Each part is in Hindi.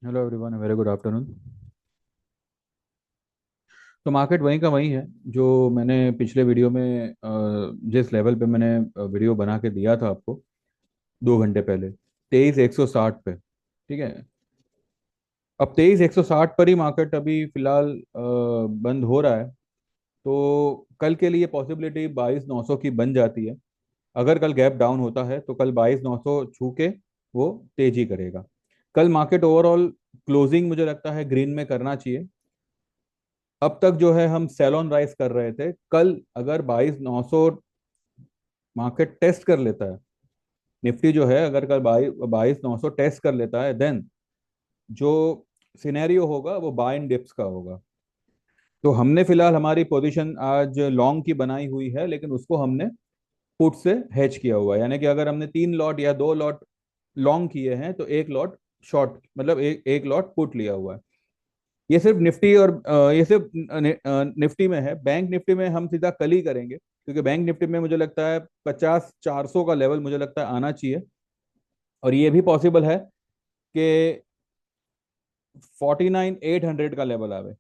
Hello everyone, very good afternoon. तो मार्केट वहीं का वहीं है जो मैंने पिछले वीडियो में जिस लेवल पे मैंने वीडियो बना के दिया था आपको 2 घंटे पहले, 23,160 पे। ठीक है। अब 23,160 पर ही मार्केट अभी फिलहाल बंद हो रहा है। तो कल के लिए पॉसिबिलिटी 22,900 की बन जाती है। अगर कल गैप डाउन होता है तो कल 22,900 छू के वो तेजी करेगा। कल मार्केट ओवरऑल क्लोजिंग मुझे लगता है ग्रीन में करना चाहिए। अब तक जो है हम सेल ऑन राइज कर रहे थे, कल अगर 22,900 मार्केट टेस्ट कर लेता है, निफ्टी जो है अगर कल 22,900 टेस्ट कर लेता है, देन जो सिनेरियो होगा वो बाय इन डिप्स का होगा। तो हमने फिलहाल हमारी पोजीशन आज लॉन्ग की बनाई हुई है, लेकिन उसको हमने पुट से हेज किया हुआ है। यानी कि अगर हमने 3 लॉट या 2 लॉट लॉन्ग किए हैं तो एक लॉट शॉर्ट, मतलब एक लॉट पुट लिया हुआ है। ये सिर्फ निफ्टी और ये सिर्फ निफ्टी में है। बैंक निफ्टी में हम सीधा कल ही करेंगे, क्योंकि बैंक निफ्टी में मुझे लगता है 50,400 का लेवल मुझे लगता है आना चाहिए। और ये भी पॉसिबल है कि 49,800 का लेवल आवे।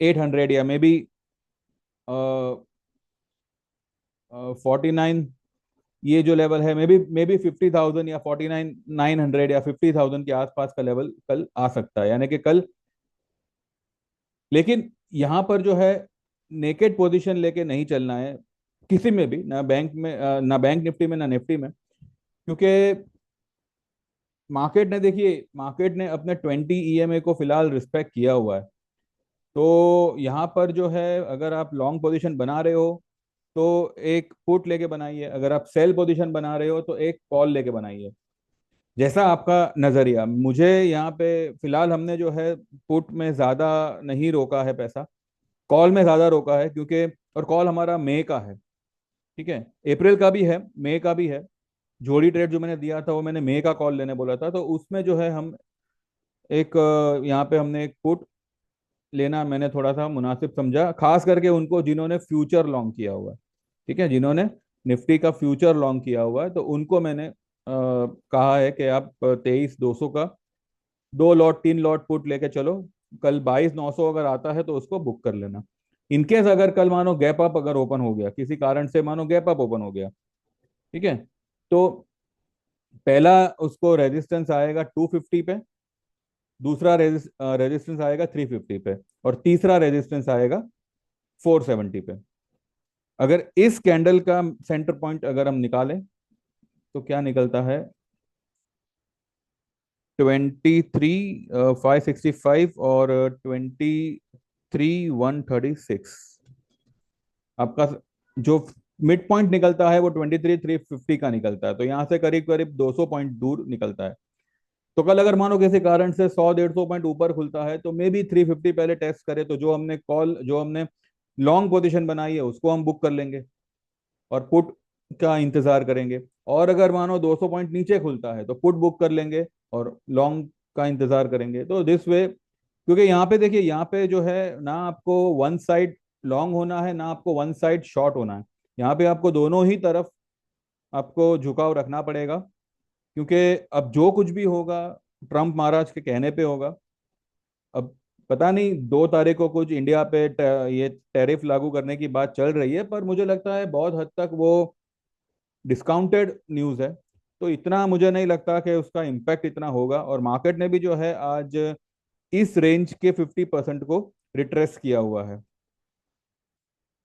800 या मे बी 49, ये जो लेवल है मे बी 50,000 या 49,900 या 50,000 के आसपास का लेवल कल आ सकता है, यानी कि कल। लेकिन यहाँ पर जो है नेकेड पोजीशन लेके नहीं चलना है किसी में भी, ना बैंक में ना बैंक निफ्टी में, ना निफ्टी में। क्योंकि मार्केट ने अपने 20 EMA को फिलहाल रिस्पेक्ट किया हुआ है। तो यहाँ पर जो है अगर आप लॉन्ग पोजीशन बना रहे हो तो एक पुट लेके बनाइए, अगर आप सेल पोजीशन बना रहे हो तो एक कॉल लेके बनाइए। जैसा आपका नजरिया। मुझे यहाँ पे फिलहाल हमने जो है पुट में ज्यादा नहीं रोका है पैसा, कॉल में ज्यादा रोका है, क्योंकि और कॉल हमारा मई का है। ठीक है। अप्रैल का भी है, मई का भी है। जोड़ी ट्रेड जो मैंने दिया था वो मैंने मई का कॉल लेने बोला था, तो उसमें जो है हम एक यहाँ पे हमने एक पुट लेना मैंने थोड़ा सा मुनासिब समझा, खास करके उनको जिन्होंने फ्यूचर लॉन्ग किया हुआ है। ठीक है, जिन्होंने निफ्टी का फ्यूचर लॉन्ग किया हुआ है, तो उनको मैंने कहा है कि आप 23,200 का 2 लॉट 3 लॉट पुट लेके चलो। कल 22,900 अगर आता है तो उसको बुक कर लेना। इनकेस अगर कल मानो गैप अप अगर ओपन हो गया, किसी कारण से मानो गैप अप ओपन हो गया, ठीक है, तो पहला उसको रेजिस्टेंस आएगा 250 पे, दूसरा रेजिस्टेंस आएगा 350 पे, और तीसरा रेजिस्टेंस आएगा 470 पे। अगर इस कैंडल का सेंटर पॉइंट अगर हम निकालें तो क्या निकलता है? 23,565 और 23,136। आपका जो मिड पॉइंट निकलता है वो 23,350 का निकलता है, तो यहाँ से करीब करीब 200 पॉइंट दूर निकलता है। तो कल अगर मानो किसी कारण से 100-150 पॉइंट ऊपर खुलता है तो मे बी 350 पहले टेस्ट करे, तो जो हमने लॉन्ग पोजीशन बनाई है उसको हम बुक कर लेंगे और पुट का इंतजार करेंगे। और अगर मानो 200 पॉइंट नीचे खुलता है तो पुट बुक कर लेंगे और लॉन्ग का इंतजार करेंगे। तो दिस वे, क्योंकि यहाँ पे देखिए, यहाँ पे जो है ना आपको वन साइड लॉन्ग होना है, ना आपको वन साइड शॉर्ट होना है। यहाँ पे आपको दोनों ही तरफ आपको झुकाव रखना पड़ेगा, क्योंकि अब जो कुछ भी होगा ट्रम्प महाराज के कहने पे होगा। अब पता नहीं 2 तारीख को कुछ इंडिया पे ये टैरिफ लागू करने की बात चल रही है, पर मुझे लगता है बहुत हद तक वो डिस्काउंटेड न्यूज़ है। तो इतना मुझे नहीं लगता कि उसका इम्पैक्ट इतना होगा, और मार्केट ने भी जो है आज इस रेंज के 50% को रिट्रेस किया हुआ है।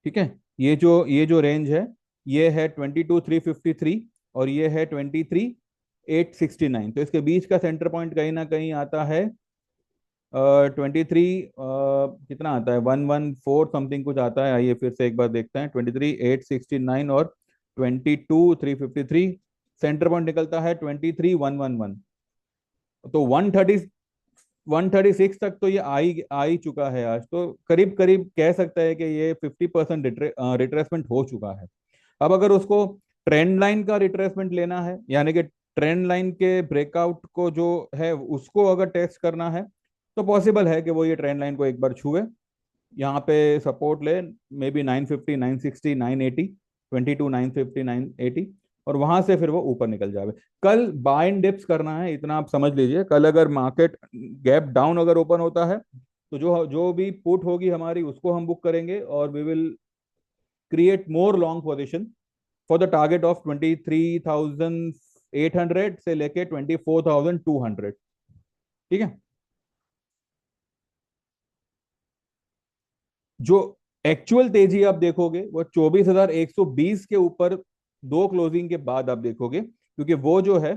ठीक है। ये जो रेंज है, ये है 22,353 और ये है 23,869। तो इसके बीच का सेंटर पॉइंट कहीं ना कहीं आता है 23, कितना आता है, 114 समथिंग कुछ आता है। आइए फिर से एक बार देखते हैं, 23,869 और 22,353। सेंटर पॉइंट निकलता है 23,111। तो 136 तक तो ये आ ही चुका है आज, तो करीब करीब कह सकता है कि ये 50% रिट्रेसमेंट हो चुका है। अब अगर उसको ट्रेंड लाइन का रिट्रेसमेंट लेना है, यानी कि ट्रेंड लाइन के ब्रेकआउट को जो है उसको अगर टेस्ट करना है, तो पॉसिबल है कि वो ये ट्रेंड लाइन को एक बार छुए। यहाँ पे सपोर्ट ले मे बी 950, 960, 980, 22, 950, 980। और वहां से फिर वो ऊपर निकल जावे। कल बाय एंड डिप्स करना है, इतना आप समझ लीजिए। कल अगर मार्केट गैप डाउन अगर ओपन होता है तो जो जो भी पुट होगी हमारी उसको हम बुक करेंगे, और we will create more long position for the target of 23,800 से लेके 24,200। ठीक है। जो एक्चुअल तेजी आप देखोगे वो 24,120 के ऊपर दो क्लोजिंग के बाद आप देखोगे, क्योंकि वो जो है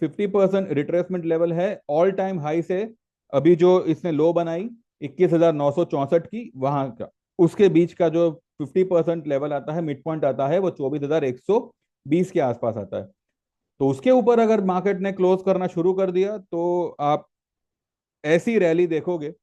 50% रिट्रेसमेंट लेवल है ऑल टाइम हाई से। अभी जो इसने लो बनाई 21,964 की, वहां का उसके बीच का जो 50% लेवल आता है, मिड पॉइंट आता है, वो 24,120 के आसपास आता है। तो उसके ऊपर अगर मार्केट ने क्लोज करना शुरू कर दिया तो आप ऐसी रैली देखोगे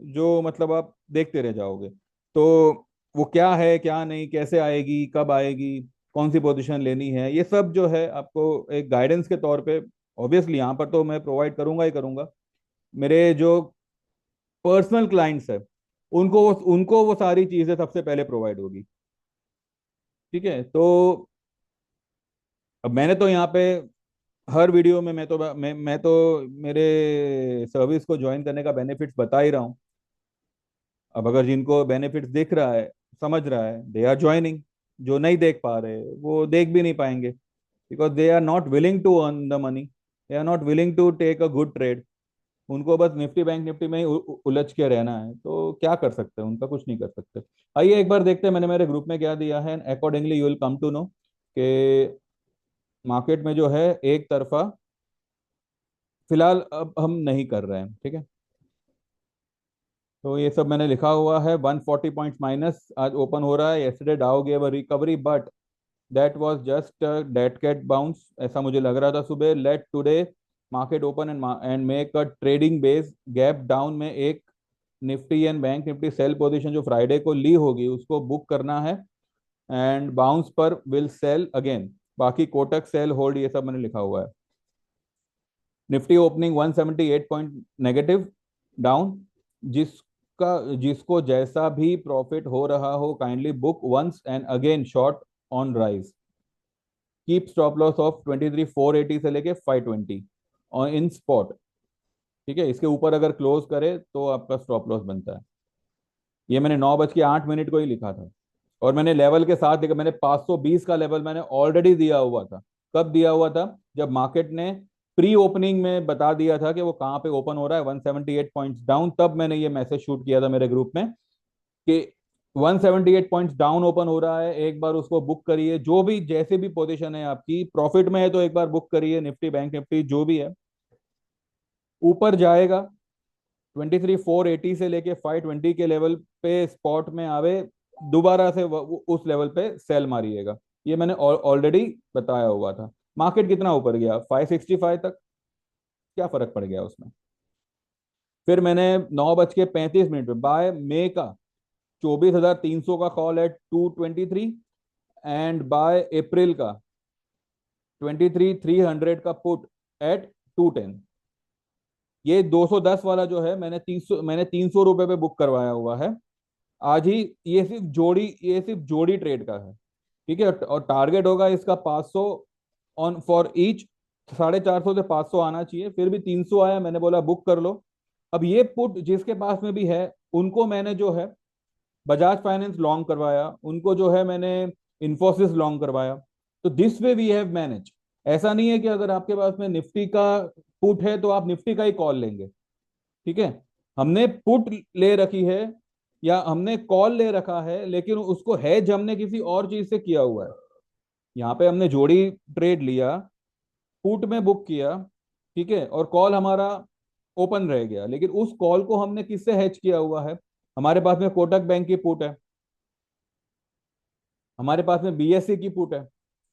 जो मतलब आप देखते रह जाओगे। तो वो क्या है क्या नहीं, कैसे आएगी, कब आएगी, कौन सी पोजीशन लेनी है, ये सब जो है आपको एक गाइडेंस के तौर पे ऑब्वियसली यहाँ पर तो मैं प्रोवाइड करूंगा ही करूंगा। मेरे जो पर्सनल क्लाइंट्स है उनको वो सारी चीजें सबसे पहले प्रोवाइड होगी। ठीक है। तो अब मैंने तो यहाँ पे हर वीडियो में मैं तो मेरे सर्विस को ज्वाइन करने का बेनिफिट्स बता ही रहा हूँ। अब अगर जिनको बेनिफिट्स दिख रहा है, समझ रहा है, दे आर ज्वाइनिंग। जो नहीं देख पा रहे वो देख भी नहीं पाएंगे, because they are not willing to earn the money, they are not willing to take a good trade. उनको बस निफ्टी बैंक निफ्टी में ही उलझ के रहना है, तो क्या कर सकते हैं, उनका कुछ नहीं कर सकते। आइए एक बार देखते हैं मैंने मेरे ग्रुप में क्या दिया है, accordingly you will come to know कि मार्केट में जो है एक तरफा फिलहाल अब हम नहीं कर रहे हैं। ठीक है। तो ये सब मैंने लिखा हुआ है। 140 पॉइंट्स माइनस आज ओपन हो रहा है। Yesterday Dow gave a recovery but that was just dead cat bounce, ऐसा मुझे लग रहा था सुबह। Let today market open and make a trading base gap down में एक Nifty and bank Nifty sell position जो फ्राइडे को ली होगी उसको बुक करना है, एंड बाउंस पर विल सेल अगेन। बाकी कोटक सेल होल्ड ये सब मैंने लिखा हुआ है। Nifty opening 178 point negative down. जिसका जिसको जैसा भी प्रॉफिट हो रहा हो kindly book once and again short on rise. Keep stop loss of 23,480 से लेके 520 और इन स्पॉट। ठीक है। इसके ऊपर अगर क्लोज करे तो आपका स्टॉप लॉस बनता है। ये मैंने 9:08 को ही लिखा था, और मैंने लेवल के साथ देखा, मैंने 520 का लेवल मैंने ऑलरेडी दिया हुआ था। कब दिया हुआ था? जब मार्केट ने प्री ओपनिंग में बता दिया था कि वो कहाँ पे ओपन हो रहा है, 178 पॉइंट्स डाउन। तब मैंने ये मैसेज शूट किया था मेरे ग्रुप में कि 178 पॉइंट्स डाउन ओपन हो रहा है, एक बार उसको बुक करिए। जो भी जैसे भी पोजीशन है आपकी प्रॉफिट में है तो एक बार बुक करिए, निफ्टी बैंक निफ्टी जो भी है। ऊपर जाएगा 23,480 से लेके 520 के लेवल पे स्पॉट में आवे, दोबारा से उस लेवल पे सेल मारिएगा। ये मैंने ऑलरेडी बताया हुआ था। मार्केट कितना ऊपर गया? 565 तक। क्या फर्क पड़ गया उसमें? फिर मैंने 9:35 पे बाय मे का 24,300 का call at 223, and by April का 23,300 का पुट एट 210। ये 210 वाला जो है मैंने 300 रुपए पे बुक करवाया हुआ है आज ही। ये सिर्फ जोड़ी ट्रेड का है। ठीक है। और टारगेट होगा इसका 500 ऑन फॉर ईच। 450 से 500 आना चाहिए, फिर भी 300 आया, मैंने बोला बुक कर लो। अब ये पुट जिसके पास में भी है उनको मैंने जो है बजाज फाइनेंस लॉन्ग करवाया, उनको जो है मैंने इन्फोसिस लॉन्ग करवाया। तो this way we have manage. ऐसा नहीं है कि अगर आपके पास में निफ्टी का पुट है तो आप निफ्टी का ही कॉल लेंगे। ठीक है। हमने पुट ले रखी है या हमने कॉल ले रखा है, लेकिन उसको हेज हमने किसी और चीज से किया हुआ है। यहाँ पे हमने जोड़ी ट्रेड लिया, पुट में बुक किया, ठीक है, और कॉल हमारा ओपन रह गया, लेकिन उस कॉल को हमने किससे हेज किया हुआ है? हमारे पास में कोटक बैंक की पुट है, हमारे पास में बीएससी की पुट है।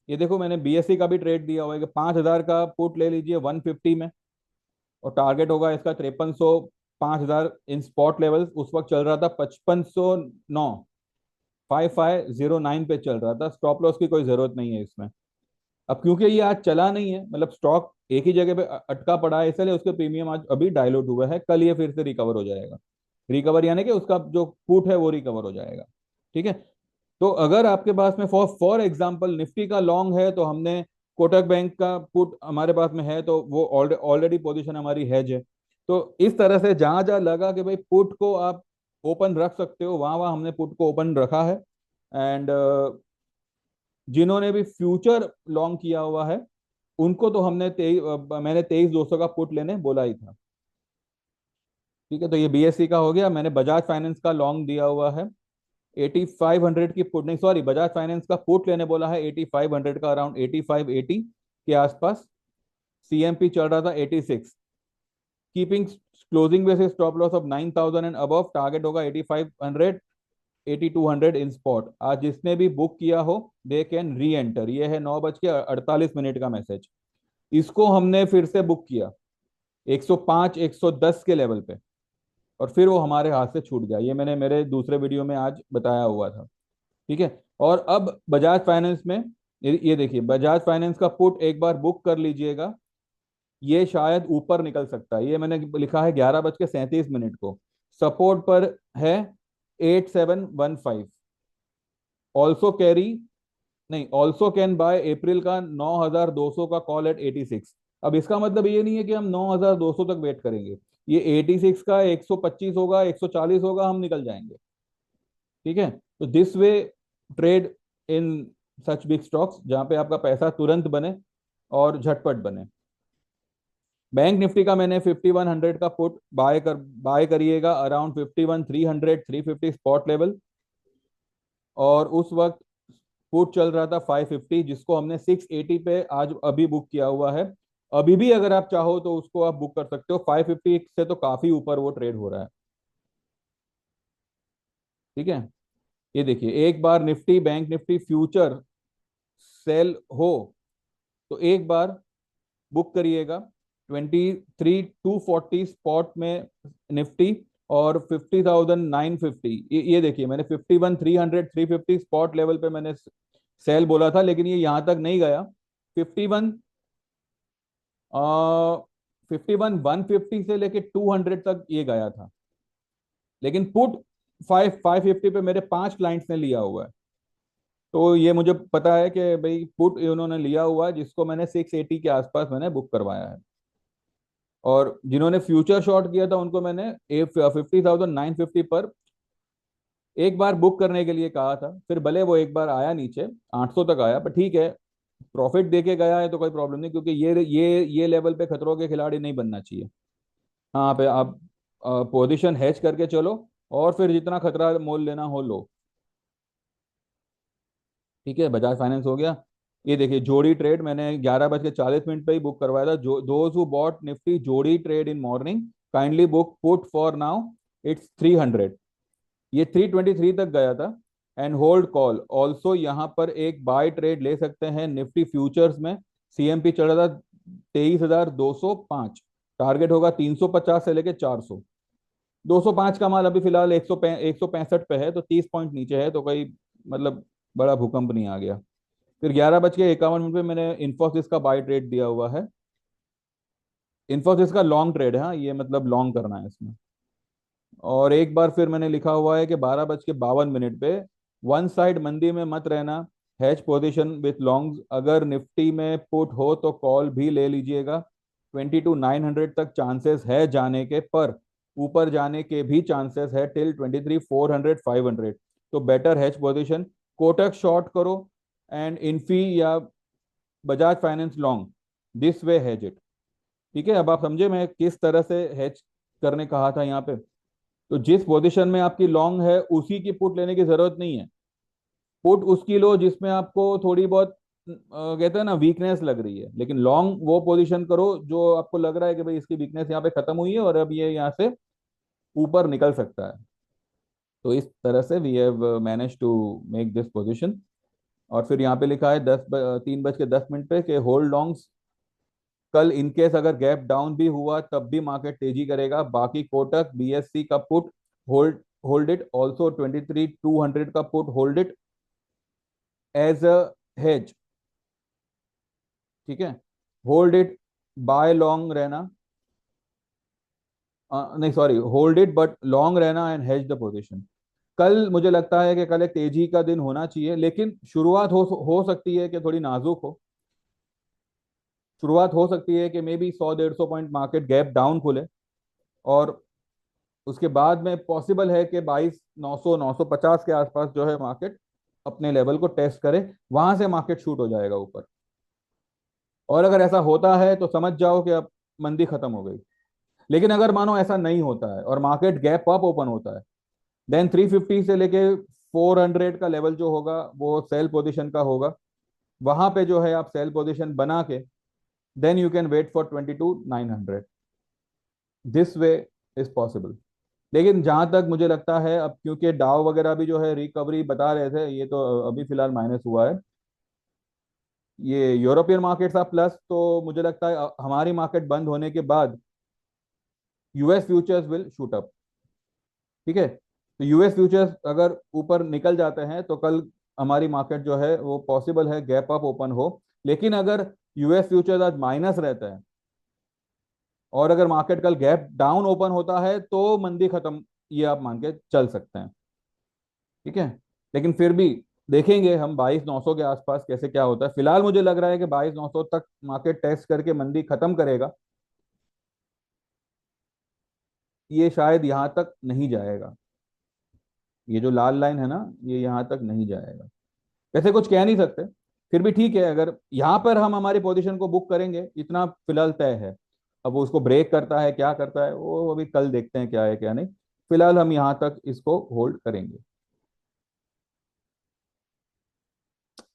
ये देखो मैंने बीएससी का भी ट्रेड दिया हुआ है कि 5,000 का पुट ले लीजिए 150 में, और टारगेट होगा इसका 5300। 5,000 इन स्पॉट लेवल उस वक्त चल रहा था 5509, 5509 पे चल रहा था। स्टॉप लॉस की कोई जरूरत नहीं है इसमें। अब क्योंकि ये आज चला नहीं है, मतलब स्टॉक एक ही जगह पे अटका पड़ा है, इसलिए उसके प्रीमियम आज अभी डायलूट हुआ है। कल ये फिर से रिकवर हो जाएगा। रिकवर यानी कि उसका जो पुट है वो रिकवर हो जाएगा। ठीक है। तो अगर आपके पास में फॉर एग्जांपल निफ्टी का लॉन्ग है, तो हमने कोटक बैंक का पुट हमारे पास में है, तो वो ऑलरेडी पोजीशन हमारी हेज है। तो इस तरह से जहां जहां लगा कि भाई पुट को आप ओपन रख सकते हो, वहां वहां हमने पुट को ओपन रखा है। एंड जिन्होंने भी फ्यूचर लॉन्ग किया हुआ है, उनको तो मैंने 23,200 का पुट लेने बोला ही था। ठीक है, तो ये बीएससी का हो गया। मैंने बजाज फाइनेंस का लॉन्ग दिया हुआ है 8500 की पुट, नहीं सॉरी, बजाज फाइनेंस का पुट लेने बोला है 8500 का, अराउंड 8580 के आसपास। सीएमपी चल रहा था 86। Keeping closing basis stop loss of 9000 and above, target होगा 8500 8200 इन स्पॉट। आज जिसने भी बुक किया हो दे कैन री एंटर। ये है 9:48 का मैसेज। इसको हमने फिर से बुक किया 105 110 के लेवल पे, और फिर वो हमारे हाथ से छूट गया। ये मैंने मेरे दूसरे वीडियो में आज बताया हुआ था। ठीक है, और अब बजाज फाइनेंस में ये देखिए, बजाज फाइनेंस का पुट एक बार बुक कर लीजिएगा। ये शायद ऊपर निकल सकता है। ये मैंने लिखा है 11:37 को। सपोर्ट पर है 8715। ऑल्सो कैरी, नहीं, ऑल्सो कैन बाय अप्रैल का 9200 का कॉल एट 86। अब इसका मतलब ये नहीं है कि हम 9200 तक वेट करेंगे। ये 86 का 125 होगा, 140 होगा, हम निकल जाएंगे। ठीक है, तो this way trade in such big stocks, जहां पे आपका पैसा तुरंत बने और झटपट बने। बैंक निफ्टी का मैंने 5100 का पुट बाय करिएगा अराउंड 51,300 350 स्पॉट लेवल। और उस वक्त पुट चल रहा था 550, जिसको हमने 680 पे आज अभी बुक किया हुआ है। अभी भी अगर आप चाहो तो उसको आप बुक कर सकते हो, 550 से तो काफी ऊपर वो ट्रेड हो रहा है। ठीक है, ये देखिए, एक बार Nifty bank Nifty future sell हो तो एक बार बुक करिएगा 23,240 स्पॉट में निफ्टी, और 50,950। ये देखिए, मैंने 51,300 350 स्पॉट लेवल पे मैंने सेल बोला था, लेकिन ये यहां तक नहीं गया। 51 51 150 से लेके 200 तक ये गया था, लेकिन पुट 550 पे मेरे 5 क्लाइंट्स ने लिया हुआ है। तो ये मुझे पता है कि भाई पुट उन्होंने लिया हुआ है, जिसको मैंने 680 के आसपास मैंने बुक करवाया है। और जिन्होंने फ्यूचर शॉर्ट किया था उनको मैंने 50,950 पर एक बार बुक करने के लिए कहा था। फिर भले वो एक बार आया नीचे 800 तक आया, पर ठीक है, प्रॉफिट देके गया है तो कोई प्रॉब्लम नहीं, क्योंकि ये लेवल पे खतरों के खिलाड़ी नहीं बनना चाहिए। हाँ, पे आप पोजीशन हैच करके चलो, और फिर जितना खतरा मोल लेना हो लो। ठीक है, बजाज फाइनेंस हो गया। ये देखिए, जोड़ी ट्रेड मैंने 11:40 पे ही बुक करवाया था। जो दोज हु बॉट निफ्टी जोड़ी trade in morning kindly book put for now, it's 300। ये 323 तक गया था। एंड होल्ड कॉल ऑल्सो, यहाँ पर एक बाय ट्रेड ले सकते हैं निफ्टी फ्यूचर्स में। सीएमपी चल रहा था 23,205। टारगेट होगा 350 से लेके 400। 205 का माल अभी फिलहाल 165 पे है, तो 30 पॉइंट नीचे है, तो कोई मतलब बड़ा भूकंप नहीं आ गया। फिर 11:51 पे मैंने इन्फोसिस का बाय ट्रेड दिया हुआ है। इन्फोसिस का लॉन्ग ट्रेड है, हाँ, ये मतलब लॉन्ग करना है इसमें। और एक बार फिर मैंने लिखा हुआ है कि 12:52 पे वन साइड मंदी में मत रहना, हैच पोजीशन विथ लॉन्ग्स। अगर निफ्टी में पुट हो तो कॉल भी ले लीजिएगा। 22,900 तक चांसेस है जाने के, पर ऊपर जाने के भी चांसेस है टिल 23,400 500। तो better hatch position, Kotak short करो एंड इन्फी या Bajaj finance long, this way has it. ठीक है, अब आप समझे मैं किस तरह से हैच करने कहा था यहाँ पे। तो जिस पोजीशन में आपकी लॉन्ग है उसी की पुट लेने की जरूरत नहीं है। पुट उसकी लो जिसमें आपको थोड़ी बहुत कहते हैं ना वीकनेस लग रही है, लेकिन लॉन्ग वो पोजीशन करो जो आपको लग रहा है कि भाई इसकी वीकनेस यहाँ पे खत्म हुई है और अब ये यहाँ से ऊपर निकल सकता है। तो इस तरह से we have manage to make this position. और फिर यहाँ पे लिखा है 3:10 पे कि होल्ड लॉन्ग्स, कल इनकेस अगर गैप डाउन भी हुआ तब भी मार्केट तेजी करेगा। बाकी कोटक बीएससी का put hold hold it, also 23,200 का put hold it as a hedge. ठीक है, होल्ड इट, बाय लॉन्ग रहना, नहीं सॉरी, होल्ड इट बट लॉन्ग रहना एंड हेज द पोजीशन। कल मुझे लगता है कि कल एक तेजी का दिन होना चाहिए, लेकिन शुरुआत हो सकती है कि थोड़ी नाजुक हो। शुरुआत हो सकती है कि may be 100-150 point market gap down खुले, और उसके बाद में पॉसिबल है कि 22,900 950 के आसपास जो है मार्केट अपने लेवल को टेस्ट करे, वहां से मार्केट शूट हो जाएगा ऊपर। और अगर ऐसा होता है तो समझ जाओ कि अब मंदी खत्म हो गई। लेकिन अगर मानो ऐसा नहीं होता है और मार्केट गैप अप ओपन होता है, देन 350 से लेके 400 का लेवल जो होगा वो सेल पोजीशन का होगा। वहां पे जो है आप सेल पोजीशन बना के then you can wait for 22,900। This way is possible. लेकिन जहां तक मुझे लगता है, अब क्योंकि डाउ वगैरह भी जो है रिकवरी बता रहे थे, ये तो अभी फिलहाल माइनस हुआ है। ये यूरोपियन मार्केट्स आप प्लस, तो मुझे लगता है हमारी मार्केट बंद होने के बाद US futures will shoot up. ठीक है, तो यूएस फ्यूचर्स अगर ऊपर निकल जाते हैं तो कल हमारी मार्केट जो है वो पॉसिबल है गैप अप ओपन हो। लेकिन अगर यूएस फ्यूचर्स आज माइनस रहता है और अगर मार्केट कल गैप डाउन ओपन होता है तो मंदी खत्म, ये आप मान के चल सकते हैं। ठीक है, लेकिन फिर भी देखेंगे हम 22,900 के आसपास कैसे क्या होता है। फिलहाल मुझे लग रहा है कि 22,900 तक मार्केट टेस्ट करके मंदी खत्म करेगा। ये शायद यहाँ तक नहीं जाएगा। ये जो लाल लाइन है ना, ये यहाँ तक नहीं जाएगा। वैसे कुछ कह नहीं सकते, फिर भी ठीक है, अगर यहाँ पर हम हमारी पोजीशन को बुक करेंगे इतना फिलहाल तय है। अब वो उसको ब्रेक करता है क्या करता है वो अभी कल देखते हैं क्या है क्या नहीं। फिलहाल हम यहाँ तक इसको होल्ड करेंगे।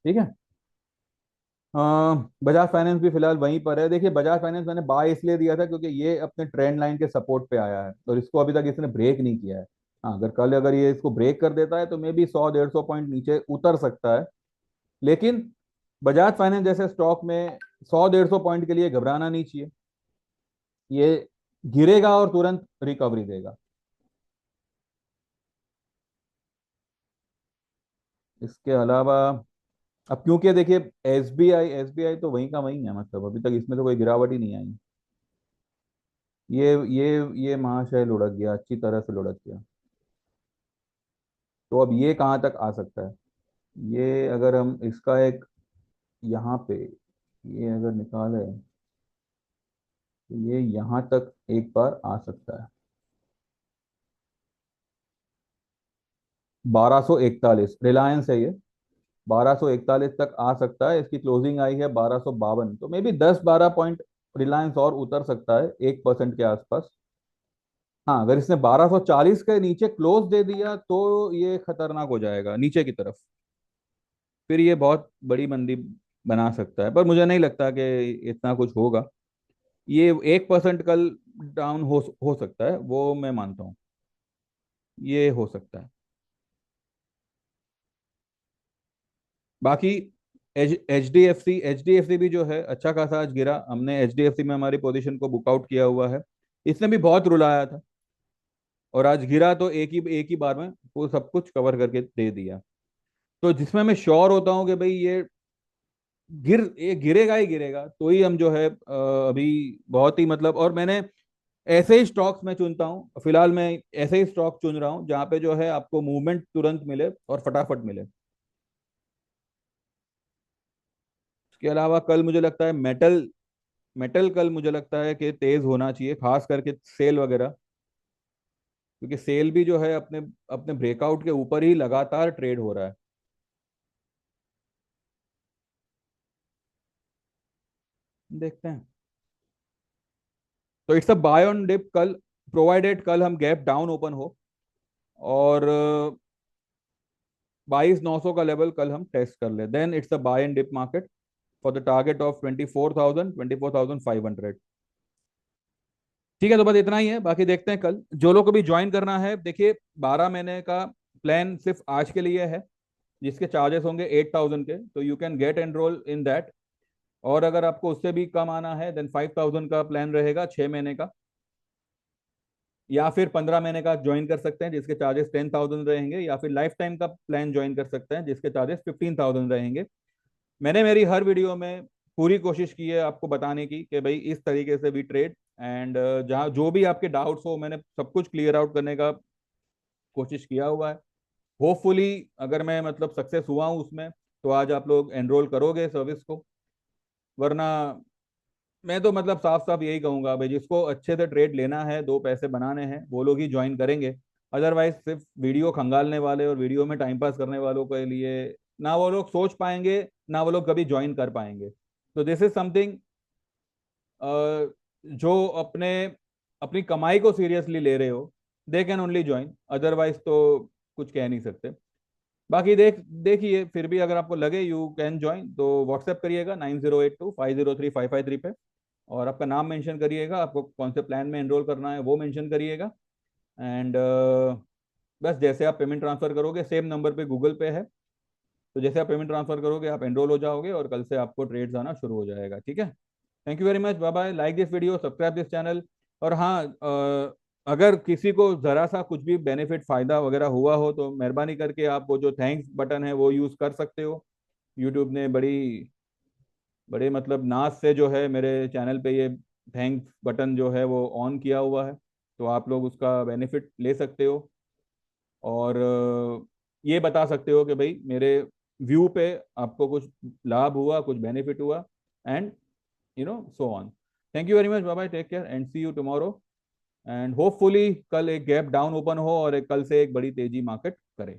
ठीक है। बजाज फाइनेंस भी फिलहाल वहीं पर है। देखिए बजाज फाइनेंस मैंने बाय इसलिए दिया था क्योंकि ये अपने ट्रेंड लाइन के सपोर्ट पे आया है और इसको अभी तक इसने ब्रेक नहीं किया है। हाँ, अगर कल अगर ये इसको ब्रेक कर देता है तो मे बी 100-150 पॉइंट नीचे उतर सकता है। लेकिन बजाज फाइनेंस जैसे स्टॉक में 100-150 पॉइंट के लिए घबराना नहीं चाहिए। ये गिरेगा और तुरंत रिकवरी देगा। इसके अलावा अब क्योंकि देखिए एसबीआई एसबीआई तो वहीं का वहीं है, मतलब अभी तक इसमें तो कोई गिरावट ही नहीं आई। ये ये ये महाशय लुढ़क गया, अच्छी तरह से लुढ़क गया। तो अब ये कहाँ तक आ सकता है? ये अगर हम इसका एक यहाँ पे ये अगर निकाले तो ये यहाँ तक एक बार आ सकता है। 1241 रिलायंस है ये। 1241 तक आ सकता है। इसकी क्लोजिंग आई है 1252, तो मे बी 10-12 पॉइंट रिलायंस और उतर सकता है, 1% के आसपास। हाँ, अगर इसने 1240 के नीचे क्लोज दे दिया तो ये खतरनाक हो जाएगा नीचे की तरफ। फिर ये बहुत बड़ी मंदी बना सकता है, पर मुझे नहीं लगता कि इतना कुछ होगा। ये 1% कल डाउन हो सकता है, वो मैं मानता हूँ। ये हो सकता है। बाकी एच डी एफ सी भी जो है अच्छा खासा आज गिरा। हमने एच डी एफ सी में हमारी पोजीशन को बुकआउट किया हुआ है। इसने भी बहुत रुलाया था और आज गिरा तो एक ही बार में वो सब कुछ कवर करके दे दिया। तो जिसमें मैं श्योर होता हूँ कि भाई ये गिरेगा ही गिरेगा, तो ही हम जो है अभी बहुत ही मतलब, और मैंने ऐसे ही स्टॉक्स में चुनता हूँ फिलहाल। मैं ऐसे ही स्टॉक चुन रहा हूँ जहां पे जो है आपको मूवमेंट तुरंत मिले और फटाफट मिले। इसके अलावा कल मुझे लगता है मेटल मेटल कल मुझे लगता है कि तेज होना चाहिए, खास करके सेल वगैरह। क्योंकि सेल भी जो है अपने अपने ब्रेकआउट के ऊपर ही लगातार ट्रेड हो रहा है। देखते हैं। तो it's a buy on dip कल, प्रोवाइडेड कल हम गैप डाउन ओपन हो और 22,900 का लेवल कल हम टेस्ट कर ले, then it's a buy and dip market for the target of 24,000 24,500। ठीक है, तो बस इतना ही है, बाकी देखते हैं कल। जो लोग को भी ज्वाइन करना है, देखिए 12 महीने का प्लान सिर्फ आज के लिए है, जिसके चार्जेस होंगे 8,000 के, तो you can get enrol in that. और अगर आपको उससे भी कम आना है देन 5,000 का प्लान रहेगा 6 महीने का, या फिर 15 महीने का ज्वाइन कर सकते हैं जिसके चार्जेस 10,000 रहेंगे, या फिर लाइफ टाइम का प्लान ज्वाइन कर सकते हैं जिसके चार्जेस 15,000 रहेंगे। मैंने मेरी हर वीडियो में पूरी कोशिश की है आपको बताने की कि भाई इस तरीके से भी ट्रेड, एंड जहाँ जो भी आपके डाउट्स हो मैंने सब कुछ क्लियर आउट करने का कोशिश किया हुआ है। होपफुली अगर मैं मतलब सक्सेस हुआ हूँ उसमें, तो आज आप लोग एनरोल करोगे सर्विस को। वरना मैं तो मतलब साफ साफ यही कहूंगा भाई, जिसको अच्छे से ट्रेड लेना है, दो पैसे बनाने हैं, वो लोग ही ज्वाइन करेंगे। अदरवाइज सिर्फ वीडियो खंगालने वाले और वीडियो में टाइम पास करने वालों के लिए ना वो लोग सोच पाएंगे, ना वो लोग कभी ज्वाइन कर पाएंगे। तो दिस इज समथिंग जो अपने अपनी कमाई को सीरियसली ले रहे हो, they can only join, otherwise तो कुछ कह नहीं सकते। बाकी देखिए, फिर भी अगर आपको लगे यू कैन ज्वाइन, तो व्हाट्सएप करिएगा 9082503553 पे, और आपका नाम मेंशन करिएगा, आपको कौन से प्लान में एनरोल करना है वो मेंशन करिएगा। एंड बस जैसे आप पेमेंट ट्रांसफर करोगे, सेम नंबर पे गूगल पे है, तो जैसे आप पेमेंट ट्रांसफर करोगे आप एनरोल हो जाओगे, और कल से आपको ट्रेड्स आना शुरू हो जाएगा। ठीक है, thank you very much, bye bye, like this video, subscribe this channel. और हाँ, अगर किसी को ज़रा सा कुछ भी बेनिफिट फ़ायदा वगैरह हुआ हो, तो मेहरबानी करके आप वो जो थैंक्स बटन है वो यूज़ कर सकते हो। यूट्यूब ने बड़ी बड़े मतलब नाज से जो है मेरे चैनल पे ये थैंक्स बटन जो है वो ऑन किया हुआ है, तो आप लोग उसका बेनिफिट ले सकते हो। और ये बता सकते हो कि भाई मेरे व्यू पे आपको कुछ लाभ हुआ, कुछ बेनिफिट हुआ, and so on. Thank you very much, bye bye, take care and see you tomorrow. And hopefully कल एक गैप डाउन ओपन हो और एक कल से एक बड़ी तेजी मार्केट करे।